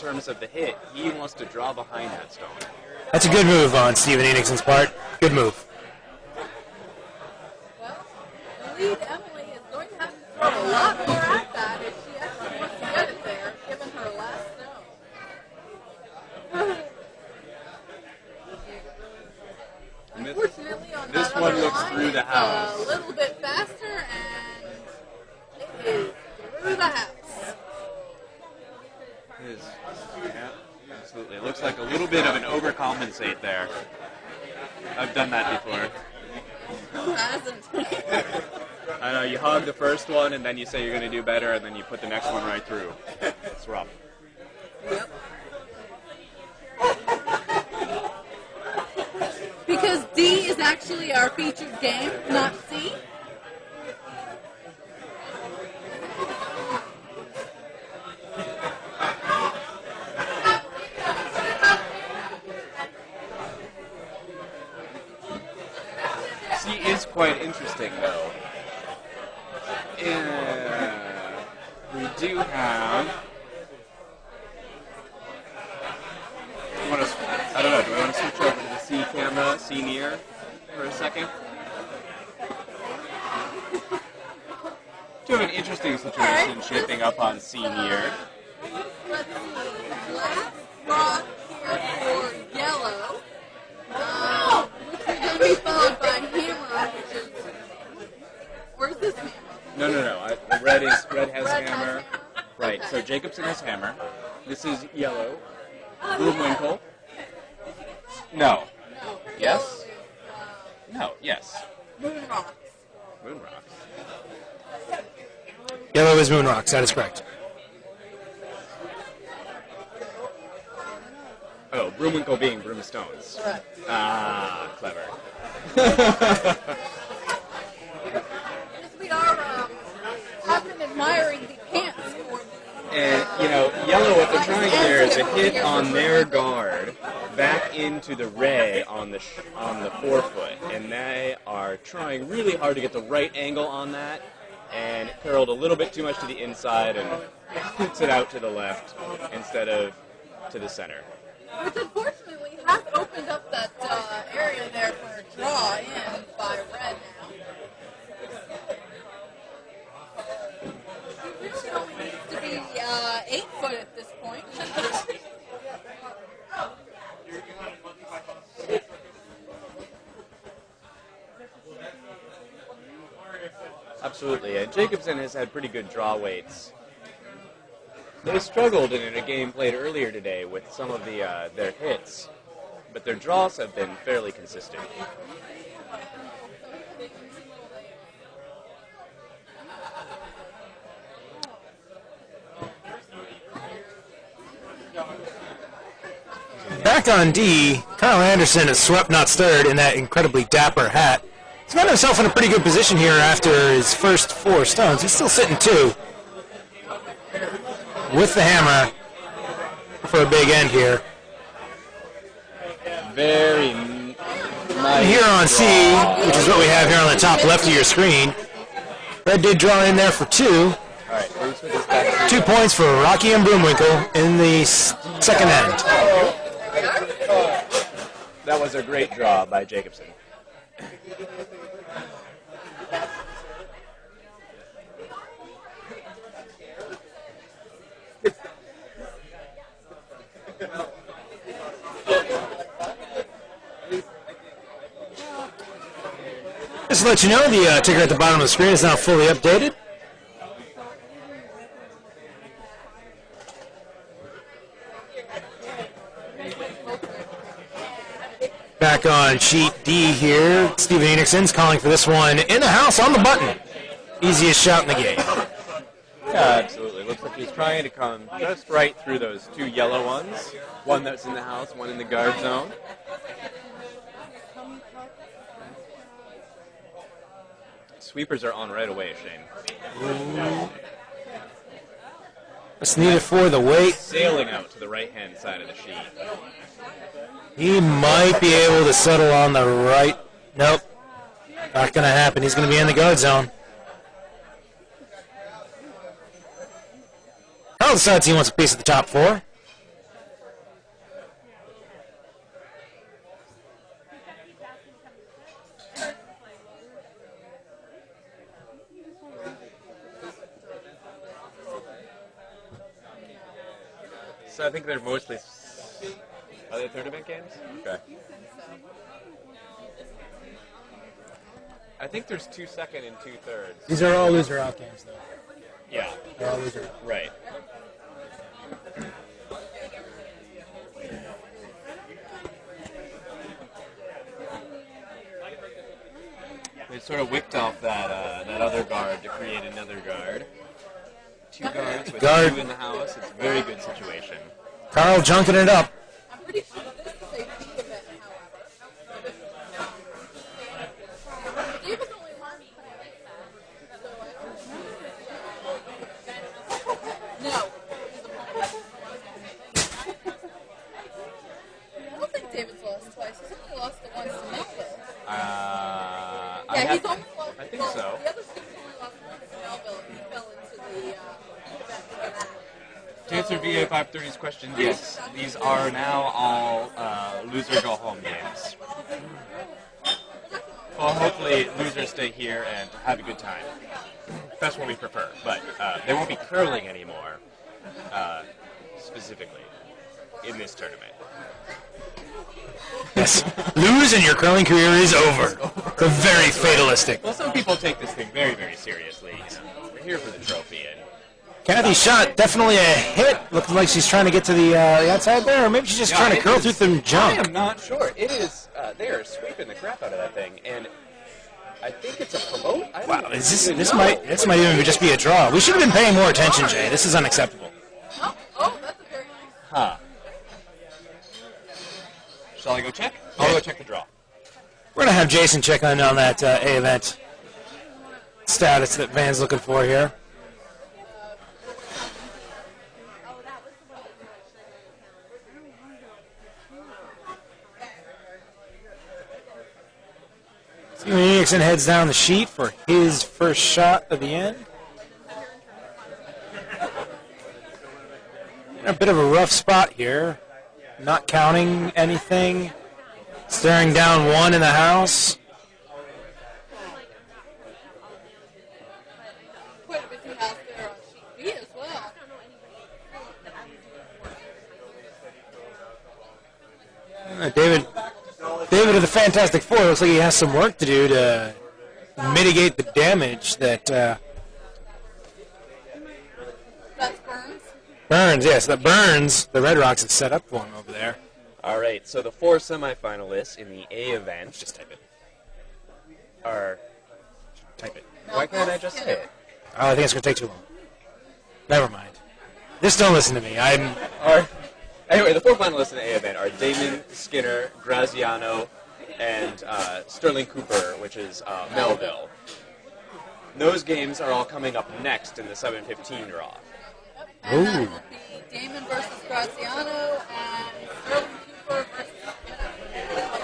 terms of the hit. He wants to draw behind that stone. That's a good move on Stephen Enochson's part. Good move. Well, the lead Emily is going to have to throw a lot more at that if she actually wants to get it there, given her last stone. Unfortunately, on this that one other looks line, through the house. a little bit faster, and it is through the house. Yeah, absolutely. It looks like a little bit of an overcompensate there. I've done that before. Who hasn't? I know, you hog the first one, and then you say you're going to do better, and then you put the next one right through. It's rough. Yep. Because D is actually our featured game, not C. C is quite interesting, though. We do have... I don't know, do we want to switch over to the C camera, C near, for a second? Do have an interesting situation shaping up on C near. Let's see. Last rock here for yellow. Which is going to be followed by hammer, which is... Where's this hammer? No. Red has Red hammer. has Right, okay. so Jacobson has hammer. This is yellow. Broomwinkle. No. No. Yes? Yellow No, yes. is, Moon rocks. Moon rocks. Yellow is Moon Rocks. That is correct. Oh, Broomwinkle being broomstones. Correct. Ah, clever. We are often admiring the pants for And, yellow, what they're trying here is a hit on their guard back into the ray on the forefoot. And they are trying really hard to get the right angle on that. And it curled a little bit too much to the inside and puts it out to the left instead of to the center. which unfortunately has opened up that area there for a draw in by red now. He really only needs to be 8 foot at this point. Absolutely, and Jacobson has had pretty good draw weights. They struggled in a game played earlier today with some of their hits, but their draws have been fairly consistent. Back on D, Kyle Anderson is swept, not stirred in that incredibly dapper hat. He's got himself in a pretty good position here after his first 4 stones. He's still sitting 2 with the hammer for a big end here. Very nice. Here on C, which is what we have here on the top left of your screen, Red did draw in there for 2. All right, Bruce with his back. 2 points for Rocky and Broomwinkle in the second end. That was a great draw by Jacobson. Just to let you know, the ticker at the bottom of the screen is now fully updated. Back on sheet D here, Steven Enochson's calling for this one in the house on the button. Easiest shot in the game. Yeah, absolutely. Looks like he's trying to come just right through those 2 yellow ones. One that's in the house, one in the guard zone. Sweepers are on right away, Shane. It's needed for the weight. Sailing out to the right-hand side of the sheet. He might be able to settle on the right. Nope. Not going to happen. He's going to be in the guard zone. Kyle decides he wants a piece of the top 4. So I think they're mostly... Are they tournament games? Okay. I think there's 2 second and 2 thirds. These are all loser out games, though. Yeah. They're all loser out. Right. They sort of whipped off that other guard to create another guard. 2 guards with 2 in the house. It's a very good situation. Carl junking it up. I'm pretty sure this is a big event, however. Davis only won. No. I don't think David's lost twice. He's only lost it once to Melville. He's only lost. I think so. The other team's only lost once to Melville. He fell into the event for that. To answer VA530's question, yes, these are now all loser go home games. Well, hopefully losers stay here and have a good time. That's what we prefer, but they won't be curling anymore, specifically, in this tournament. Yes. Lose and your curling career is over. It's very fatalistic. Well, some people take this thing very, very seriously. We're here for the trophy, and Kathy's shot, definitely a hit. Looking like she's trying to get to the outside there, or maybe she's just trying to curl through some junk. I am not sure. It is, they are sweeping the crap out of that thing, and I think it's a promote. Wow, this might even just be a draw. We should have been paying more attention, Jay. This is unacceptable. Oh, that's a very nice. Huh. Shall I go check? I'll go check the draw. We're going to have Jason check on that A-event status that Van's looking for here. Steven Enochson heads down the sheet for his first shot of the end. A bit of a rough spot here. Not counting anything. Staring down 1 in the house. Quite a busy house there on sheet B as well. David of the Fantastic Four looks like he has some work to do to mitigate the damage that... That's Burns. Burns, yes, that Burns, the Red Rocks have set up for him over there. All right, so the 4 semifinalists in the A event, just type it, are, type it. Why can't I just say it? Oh, I think it's going to take too long. Never mind. Just don't listen to me. Anyway, the 4 finalists in the A event are Damon, Skinner, Graziano, and Sterling Cooper, which is Melville. Those games are all coming up next in the 7-15 draw. And that will be Damon versus Graziano and Sterling Cooper versus Skinner.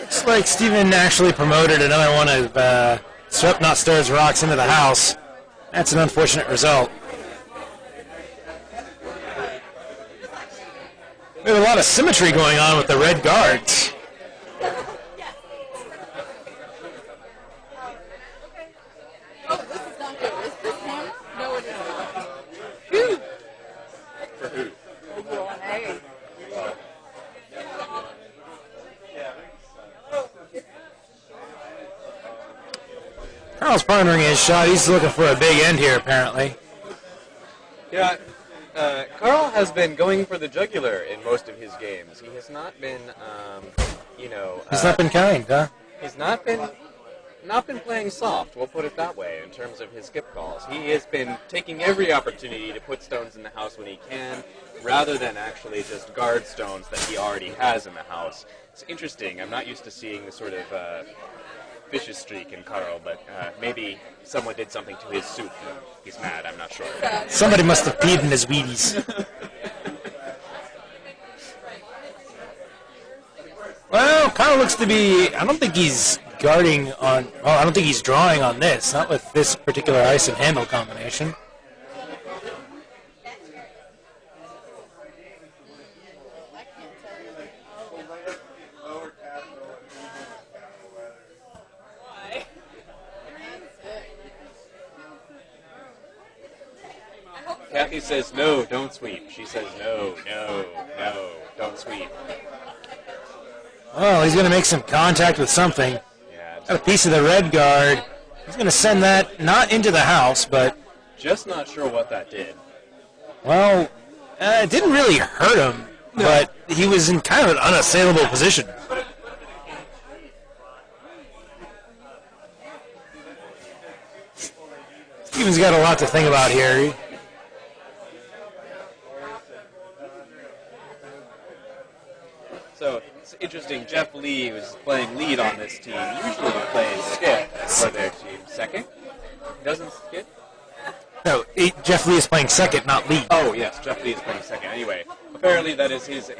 Looks like Steven actually promoted another one of Swept Not Stirred's rocks into the house. That's an unfortunate result. We have a lot of symmetry going on with the red guards. Oh, this is not good. Is this hammer? No, it is not. Phew. For who? Hey. Carl's pondering his shot. He's looking for a big end here, apparently. Yeah, Carl has been going for the jugular in most of his games. He has not been, He's not been kind, huh? He's not been playing soft, we'll put it that way, in terms of his skip calls. He has been taking every opportunity to put stones in the house when he can, rather than actually just guard stones that he already has in the house. It's interesting. I'm not used to seeing the sort of vicious streak in Carl, but maybe someone did something to his soup and he's mad. I'm not sure. Somebody must have peed in his Wheaties. Well, Carl looks to be... I don't think he's guarding on... Well, I don't think he's drawing on this. Not with this particular ice and handle combination. Kathy says, no, don't sweep. She says, no, don't sweep. Well, he's going to make some contact with something. Yeah, Got a piece of the red guard. He's going to send that not into the house, but... Just not sure what that did. Well, it didn't really hurt him, but he was in kind of an unassailable position. Steven's got a lot to think about here. So, it's interesting. Jeff Lee, who's playing lead on this team, usually plays skip for their team. Second? He doesn't skip? No, Jeff Lee is playing second, not lead. Oh, yes, Jeff Lee is playing second. Anyway, apparently that is his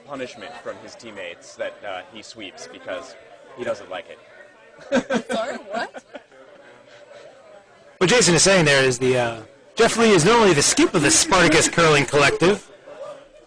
punishment from his teammates, that he sweeps because he doesn't like it. Sorry, what? What Jason is saying there is Jeff Lee is normally the skip of the Spartacus Curling Collective,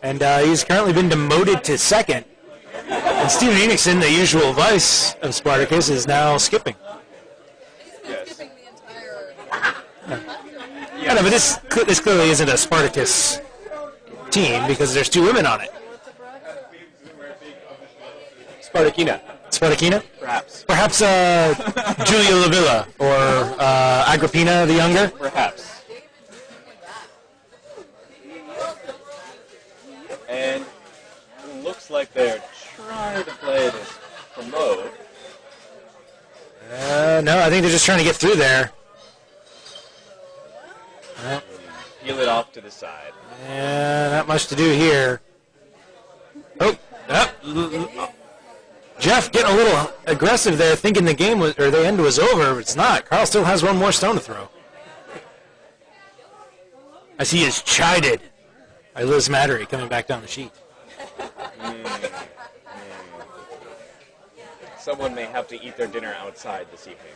and he's currently been demoted to second. And Steven Enochson, the usual vice of Spartacus, is now skipping. Yes. Skipping the entire... Yeah, no, but this clearly isn't a Spartacus team because there's two women on it. Spartakina. Spartakina? Perhaps. Perhaps Julia Lavilla or Agrippina the Younger? Perhaps. And it looks like they're trying to play this promote. No, I think they're just trying to get through there. Peel it off to the side. Yeah, not much to do here. Oh, Jeff getting a little aggressive there, thinking the game was, or the end was over. But it's not. Carl still has one more stone to throw. As he is chided by Liz Mattery coming back down the sheet. Someone may have to eat their dinner outside this evening.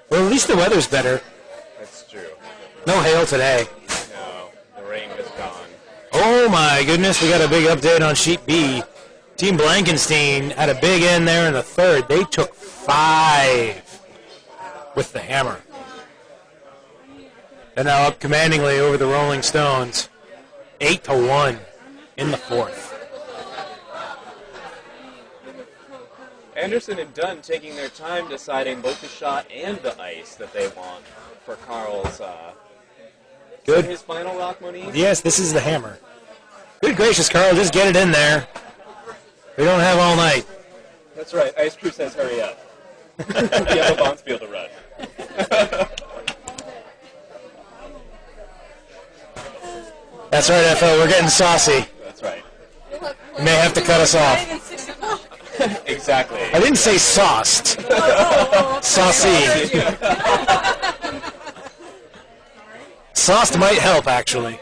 Well, at least the weather's better. That's true. No hail today. No, the rain is gone. Oh my goodness, we got a big update on Sheet B. Team Blankenstein had a big end there in the third. They took 5 with the hammer. They're now up commandingly over the Rolling Stones. 8-1 in the fourth. Anderson and Dunn taking their time deciding both the shot and the ice that they want for Carl's Good. His final rock money? Yes, this is the hammer. Good gracious, Carl, just get it in there. We don't have all night. That's right. Ice Crew says hurry up. We have a Bonspiel to run. That's right, FL. We're getting saucy. That's right. You may have to cut us off. Exactly. I didn't say sauced. Saucy. Sauced might help, actually.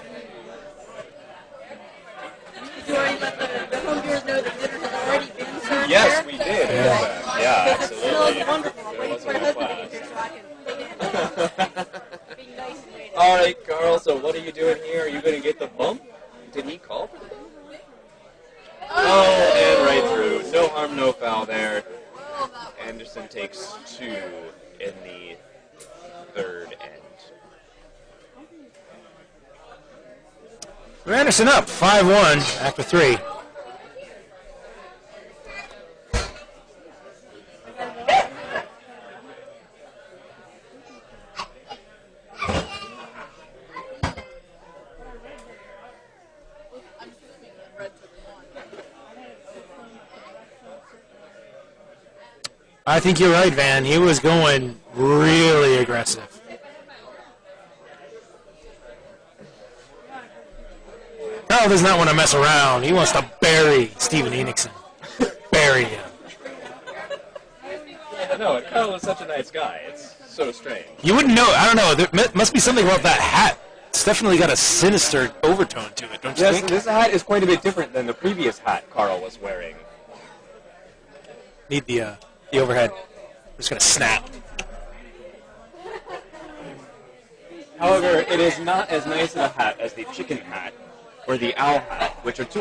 Do you already let the home viewers know that dinner has already been served? Yes, here? we did. Yeah. Yeah, It smells absolutely. wonderful. I'm It waiting was for a my real husband to get blast. here so I can be nice and wait. All right, Carl, so what are you doing here? Are you going to get the bump? Did he call for the bump? Oh, and right through. No harm, no foul there. Anderson takes 2 in the third end. Anderson up 5-1 after 3. I think you're right, Van. He was going really aggressive. Carl does not want to mess around. He wants to bury Steven Enochson. Bury him. I know, Carl is such a nice guy. It's so strange. You wouldn't know. I don't know. There must be something about that hat. It's definitely got a sinister overtone to it, don't you Yes, think? this hat is quite a bit different than the previous hat Carl was wearing. Need the overhead. I'm just going to snap. However, it is not as nice of a hat as the chicken hat or the owl hat, which are two